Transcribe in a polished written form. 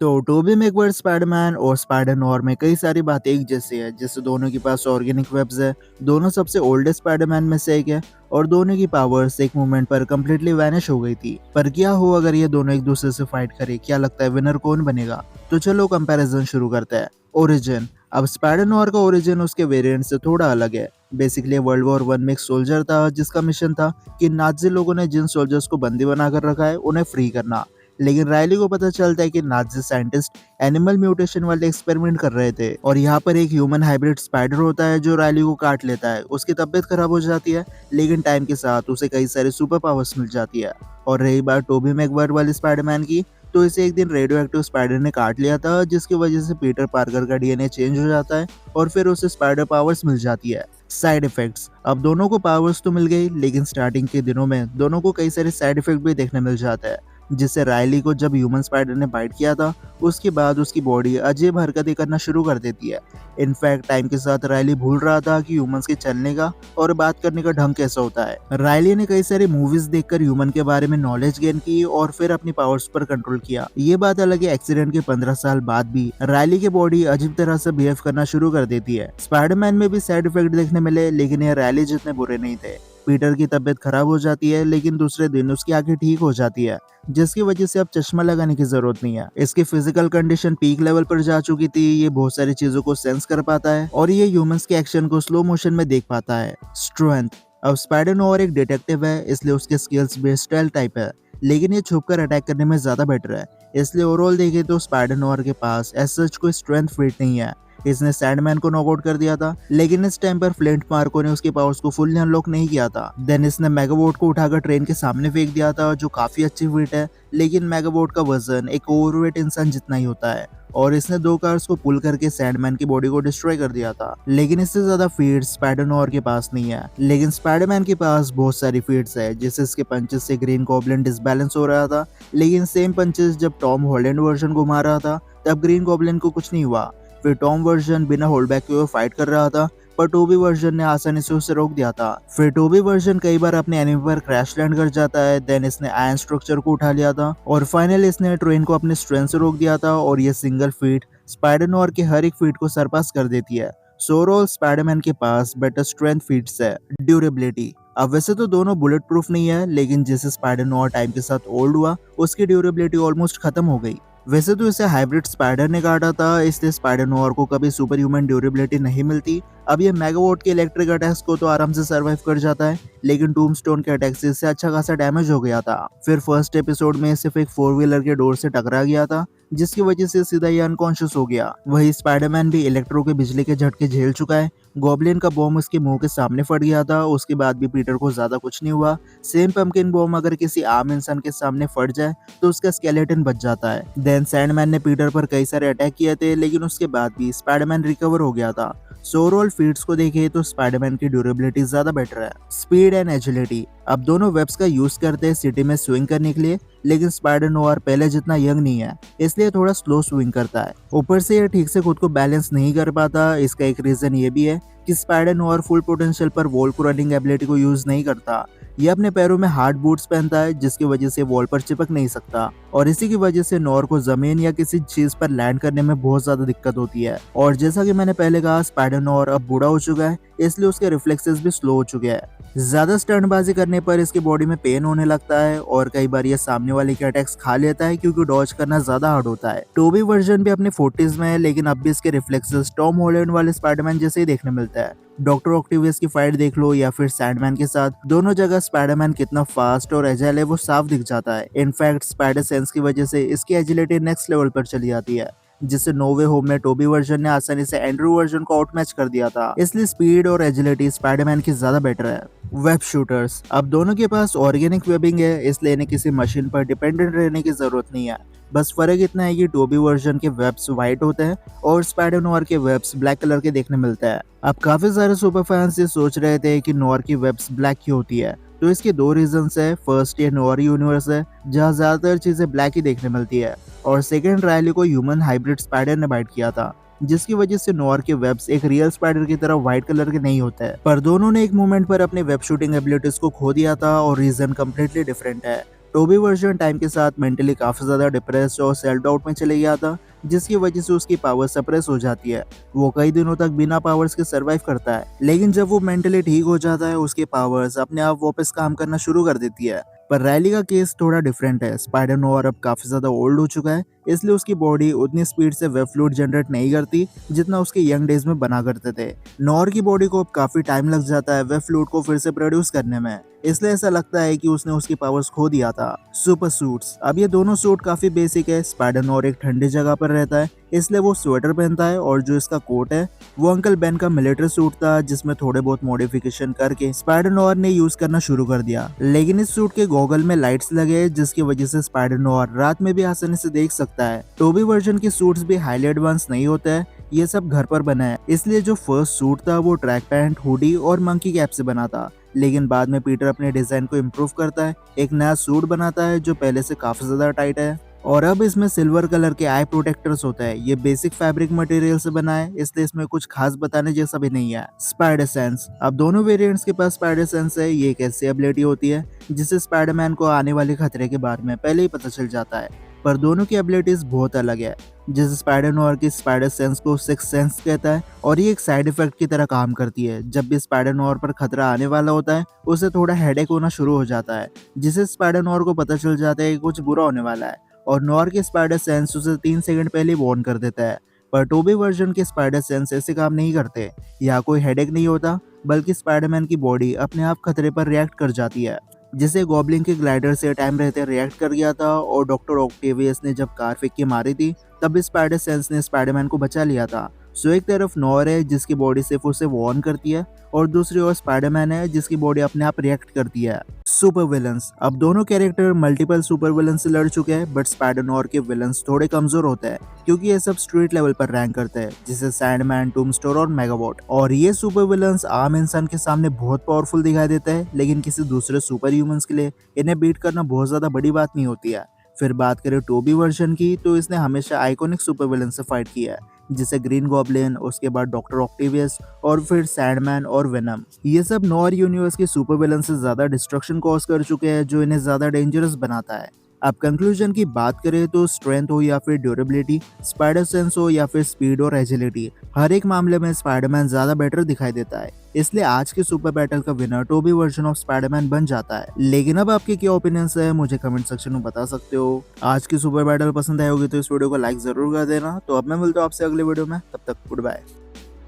तो Tobey Maguire Spiderman और spider nor में कई सारी बातें एक जैसी है, जैसे दोनों के पास ऑर्गेनिक वेब्स है, दोनों सबसे ओल्डेस्ट स्पाइडरमैन में से एक है और दोनों की पावर्स एक मोमेंट पर कम्प्लीटली वैनिश हो गई थी। पर क्या हो अगर ये दोनों एक दूसरे से फाइट करे, क्या लगता है विनर कौन बनेगा? तो चलो कंपैरिजन शुरू करते हैं। ओरिजिन। अब स्पाइडर नॉर का ओरिजिन उसके वेरिएंट से थोड़ा अलग है। बेसिकली वर्ल्ड वॉर 1 में एक सोल्जर था जिसका मिशन था कि नाजी लोगों ने जिन सोल्जर्स को बंदी बनाकर रखा है उन्हें फ्री करना। लेकिन रायली को पता चलता है कि नाजी साइंटिस्ट एनिमल म्यूटेशन वाले एक्सपेरिमेंट कर रहे थे और यहाँ पर एक ह्यूमन हाइब्रिड स्पाइडर होता है जो रायली को काट लेता है। उसकी तबीयत खराब हो जाती है, लेकिन टाइम के साथ उसे कई सारे सुपर पावर्स मिल जाती है। और रही बात टोबी मैगवायर वाली स्पाइडरमैन की, तो इसे एक दिन रेडियो एक्टिव स्पाइडर ने काट लिया था, जिसकी वजह से पीटर पार्कर का डीएनए चेंज हो जाता है और फिर उसे स्पाइडर पावर्स मिल जाती है। Side effects. अब दोनों को पावर्स तो मिल गई, लेकिन स्टार्टिंग के दिनों में दोनों को कई सारे साइड इफेक्ट भी देखने मिल जाते हैं। जिससे रायली को जब ह्यूमन स्पाइडर ने बाइट किया था, उसके बाद उसकी बॉडी अजीब हरकतें करना शुरू कर देती है। इनफैक्ट टाइम के साथ रायली भूल रहा था कि ह्यूमंस के चलने का और बात करने का ढंग कैसा होता है। रायली ने कई सारी मूवीज देखकर ह्यूमन के बारे में नॉलेज गेन की और फिर अपनी पावर्स पर कंट्रोल किया। ये बात अलग है, एक्सीडेंट के 15 साल बाद भी रायली की बॉडी अजीब तरह से बिहेव करना शुरू कर देती है। स्पाइडरमैन में भी साइड इफेक्ट देखने मिले, लेकिन ये रायली जितने बुरे नहीं थे। पीटर की तबीयत खराब हो जाती है, लेकिन दूसरे दिन उसकी आंखें ठीक हो जाती है, जिसकी वजह से अब चश्मा लगाने की जरूरत नहीं है। इसकी फिजिकल कंडीशन पीक लेवल पर जा चुकी थी, ये बहुत सारी चीजों को सेंस कर पाता है और ये ह्यूमंस के एक्शन को स्लो मोशन में देख पाता है। स्ट्रेंथ। अब स्पाइडर नोआर एक डिटेक्टिव है, इसलिए उसके स्किल्स भी स्टाइल टाइप है, लेकिन ये छुपकर अटैक करने में ज्यादा बेटर है। इसलिए ओवरऑल देखे तो स्पाइडर नोआर के पास एज सच कोई स्ट्रेंथ फिट नहीं है। इसने सैंडमैन को नॉकआउट कर दिया था, लेकिन इस टाइम पर फ्लिंट मार्को ने उसके पावर्स को फुल्ली अनलॉक नहीं किया था। देन इसने मेगाबॉट को उठाकर ट्रेन के सामने फेंक दिया था, जो काफी अच्छी फीट है, लेकिन मेगाबॉट का वजन एक ओवरवेट इंसान जितना ही होता है। और इसने 2 कार्स को पुल करके सैंडमैन की बॉडी को डिस्ट्रॉय कर दिया था। लेकिन इससे ज्यादा फीट्स स्पाइडर नोआर के पास नहीं है, लेकिन स्पाइडरमैन के पास बहुत सारी फीट्स है। जैसे इसके पंचेस से ग्रीन गॉब्लिन डिसबैलेंस हो रहा था, लेकिन सेम पंचेस जब टॉम हॉलैंड वर्जन घुमा रहा था तब ग्रीन गॉब्लिन को कुछ नहीं हुआ। फिर टॉम वर्जन बिना होल्डबैक के फाइट कर रहा था, पर टोबी वर्जन ने आसानी से उसे रोक दिया था। फिर टोबी वर्जन कई बार अपने एनिमी पर क्रैश लैंड कर जाता है। देन इसने आयरन स्ट्रक्चर को उठा लिया था और फाइनली इसने ट्रेन को अपने स्ट्रेंथ से रोक दिया था और ये सिंगल फीट स्पाइडर नोआर के हर एक फीट को सरपास कर देती है। सो ओवरऑल स्पाइडरमैन के पास बेटर स्ट्रेंथ फीट्स है। ड्यूरेबिलिटी। अब वैसे तो दोनों बुलेट प्रूफ नहीं है, लेकिन जैसे स्पाइडर नोआर टाइम के साथ ओल्ड हुआ, उसकी ड्यूरेबिलिटी ऑलमोस्ट खत्म हो गई। वैसे तो इसे हाइब्रिड स्पाइडर ने काटा था, इसलिए स्पाइडर नोआर को कभी सुपर ह्यूमन ड्यूरेबिलिटी नहीं मिलती। अब ये मेगावॉट के इलेक्ट्रिक अटैक्स को तो आराम से सर्वाइव कर जाता है, लेकिन टूमस्टोन के अटैक से इससे अच्छा खासा डैमेज हो गया था। फिर फर्स्ट एपिसोड में सिर्फ एक 4 व्हीलर के डोर से टकरा गया था, जिसकी वजह से सीधा ये अनकॉन्शियस हो गया। वही स्पाइडरमैन भी इलेक्ट्रो के बिजली के झटके झेल चुका है। गॉब्लिन का बॉम्ब उसके मुंह के सामने फट गया था, उसके बाद भी पीटर को ज्यादा कुछ नहीं हुआ। सेम पंपकिन बॉम्ब अगर किसी आम इंसान के सामने फट जाए तो उसका स्केलेटन बच जाता है। देन सैंडमैन ने पीटर पर कई सारे अटैक किए थे, लेकिन उसके बाद भी स्पाइडरमैन रिकवर हो गया था। सो ओवरऑल फीट्स को देखें तो स्पाइडरमैन की ड्यूरेबिलिटी ज्यादा बेटर है। Speed and agility. अब दोनों वेब्स का यूज करते हैं सिटी में स्विंग करने के लिए, लेकिन स्पाइडर नोआर पहले जितना यंग नहीं है, इसलिए थोड़ा स्लो स्विंग करता है। ऊपर से ये ठीक से खुद को बैलेंस नहीं कर पाता। इसका एक रीजन ये भी है कि स्पाइडर नोआर फुल पोटेंशियल पर वॉल रनिंग एबिलिटी को यूज नहीं करता। ये अपने पैरों में हार्ड बूट्स पहनता है, जिसकी वजह से वॉल पर चिपक नहीं सकता और इसी की वजह से नोआर को जमीन या किसी चीज पर लैंड करने में बहुत ज्यादा दिक्कत होती है। और जैसा कि मैंने पहले कहा, स्पाइडर नोआर अब बूढ़ा हो चुका है, इसलिए उसके रिफ्लेक्सेस भी स्लो हो चुके हैं। ज्यादा स्टंटबाजी करने पर इसकी बॉडी में पेन होने लगता है और कई बार ये सामने वाले के अटैक्स खा लेता है, क्योंकि डॉज करना ज्यादा हार्ड होता है। टोबी वर्जन भी अपने 40s में है, लेकिन अब भी इसके रिफ्लेक्सेस टॉम हॉलैंड वाले स्पाइडरमैन जैसे ही देखने मिलता है। डॉक्टर ऑक्टेवियस की फाइट देख लो या फिर सैंडमैन के साथ, दोनों जगह स्पाइडरमैन कितना फास्ट और एजाइल है वो साफ दिख जाता है। इनफैक्ट स्पाइडर सेंस की वजह से इसकी एजिलिटी नेक्स्ट लेवल पर चली जाती है, जिससे नो वे होम में टोबी वर्जन ने आसानी से एंड्रू वर्जन को आउटमैच कर दिया था। इसलिए स्पीड और एजिलिटी स्पाइडरमैन की ज्यादा बेटर है। Web shooters. अब दोनों के पास ऑर्गेनिक वेबिंग है, इसलिए इन्हें किसी मशीन पर डिपेंडेंट रहने की जरूरत नहीं है। बस फर्क इतना है कि टोबी वर्जन के वेब्स व्हाइट होते हैं और स्पाइडर नोआर के वेब्स ब्लैक कलर के देखने मिलते हैं। अब काफी सारे सुपर फैंस ये सोच रहे थे कि नोआर की वेब्स ब्लैक क्यों होती है, तो इसके 2 रीजंस है। फर्स्ट, ये नोआर यूनिवर्स है जहाँ ज्यादातर चीजें ब्लैक ही देखने मिलती है, और सेकंड, रायली को ह्यूमन हाइब्रिड स्पाइडर ने बाइट किया था, जिसकी वजह से नोआर के वेब्स एक रियल स्पाइडर की तरह व्हाइट कलर के नहीं होते हैं। पर दोनों ने एक मोमेंट पर अपने वेब शूटिंग एबिलिटीज को खो दिया था और रीजन कम्प्लीटली डिफरेंट है। टोबी वर्जन टाइम के साथ मेंटली काफी ज्यादा डिप्रेस्ड और सेल्फ डाउट में चले गया था, जिसकी वजह से उसकी पावर सप्रेस हो जाती है। वो कई दिनों तक बिना पावर्स के सरवाइव करता है, लेकिन जब वो मेंटली ठीक हो जाता है उसकी पावर्स अपने आप वापस काम करना शुरू कर देती है। पर रैली का केस थोड़ा डिफरेंट है। स्पाइडर नोयर अब काफी ज्यादा ओल्ड हो चुका है, इसलिए उसकी बॉडी उतनी स्पीड से वेब फ्लूइड जनरेट नहीं करती जितना उसके यंग डेज में बना करते थे। नोयर की बॉडी को अब काफी टाइम लग जाता है वेब फ्लूइड को फिर से प्रोड्यूस करने में, इसलिए ऐसा लगता है कि उसने उसकी पावर्स खो दिया था। सुपर सूट्स, अब ये दोनों सूट काफी बेसिक है। स्पाइडर नोयर एक ठंडी जगह पर रहता है, इसलिए वो स्वेटर पहनता है, और जो इसका कोट है वो अंकल बेन का मिलिट्री सूट था, जिसमें थोड़े बहुत मॉडिफिकेशन करके स्पाइडर नोयर ने यूज करना शुरू कर दिया। लेकिन इस सूट के गॉगल में लाइट्स लगे हैं, जिसकी वजह से स्पाइडर नोयर रात में भी आसानी से देख सकता है। टोबी वर्जन के सूट्स भी हाईली एडवांस नहीं होते हैं, ये सब घर पर बना है, इसलिए जो फर्स्ट सूट था वो ट्रैक पैंट, हुडी और मंकी कैप से बना था। लेकिन बाद में पीटर अपने डिजाइन को इम्प्रूव करता है, एक नया सूट बनाता है जो पहले से काफी ज्यादा टाइट है, और अब इसमें सिल्वर कलर के आई प्रोटेक्टर्स होता है। ये बेसिक फैब्रिक मटेरियल से बना है, इसलिए इसमें कुछ खास बताने जैसा भी नहीं है। स्पाइडर सेंस, अब दोनों वेरिएंट्स के पास स्पाइडर सेंस है। ये एक ऐसी एबिलिटी होती है जिससे स्पाइडरमैन को आने वाले खतरे के बारे में पहले ही पता चल जाता है, पर दोनों की एबिलिटीज बहुत अलग है। जैसे स्पाइडर नोयर की स्पाइडर सेंस को सिक्स सेंस कहता है, और ये एक साइड इफेक्ट की तरह काम करती है। जब भी स्पाइडर नोयर पर खतरा आने वाला होता है उसे थोड़ा हेडेक होना शुरू हो जाता है, जिससे स्पाइडर नोयर को पता चल जाता है कि कुछ बुरा होने वाला है, और नोयर के स्पाइडर सेंस उसे 3 सेकंड पहले वार्न कर देता है। पर टोबी वर्जन के स्पाइडर सेंस ऐसे काम नहीं करते। यहाँ कोई हेडेक नहीं होता, बल्कि स्पाइडरमैन की बॉडी अपने आप खतरे पर रिएक्ट कर जाती है। जिसे गॉब्लिन के ग्लाइडर से टाइम रहते रिएक्ट कर गया था, और डॉक्टर ऑक्टेवियस ने जब कार फेंक के मारी थी तब स्पाइडर सेंस ने स्पाइडरमैन को बचा लिया था। सो एक तरफ नोयर है जिसकी बॉडी सिर्फ उसे वार्न करती है, और दूसरी ओर स्पाइडरमैन है जिसकी बॉडी अपने आप रिएक्ट करती है। सुपर विलन्स, अब दोनों कैरेक्टर मल्टीपल सुपर विलन से लड़ चुके हैं, बट स्पाइडर नोयर के विलन्स थोड़े कमजोर होते हैं क्योंकि ये सब स्ट्रीट लेवल पर रैंक करते हैं, जैसे सैंडमैन, टूम्बस्टोर और मेगावॉट। और ये सुपर विलन्स आम इंसान के सामने बहुत पावरफुल दिखाई देते हैं, लेकिन किसी दूसरे सुपर ह्यूमंस के लिए इन्हें बीट करना बहुत ज्यादा बड़ी बात नहीं होती है। फिर बात करें टोबी वर्जन की, तो इसने हमेशा आइकॉनिक सुपर विलन से फाइट किया है, जैसे ग्रीन गॉब्लिन, उसके बाद डॉक्टर ऑक्टेवियस, और फिर सैंडमैन और वेनम। ये सब नोयर यूनिवर्स के सुपर विलन से ज्यादा डिस्ट्रक्शन कॉज कर चुके हैं, जो इन्हें ज्यादा डेंजरस बनाता है। अब कंक्लूजन की बात करें तो स्ट्रेंथ हो या फिर ड्यूरेबिलिटी, स्पाइडर सेंस हो या फिर स्पीड और एजिलिटी, हर एक मामले में स्पाइडरमैन ज्यादा बेटर दिखाई देता है। इसलिए आज के सुपर बैटल का winner Tobey version of Spiderman बन जाता है। लेकिन अब आपके क्या ओपिनियंस है मुझे कमेंट सेक्शन में बता सकते हो। आज की सुपर बैटल पसंद आई होगी तो इस वीडियो को लाइक जरूर कर देना। तो अब मैं मिलता हूँ आपसे अगले वीडियो में, तब तक गुड बाय।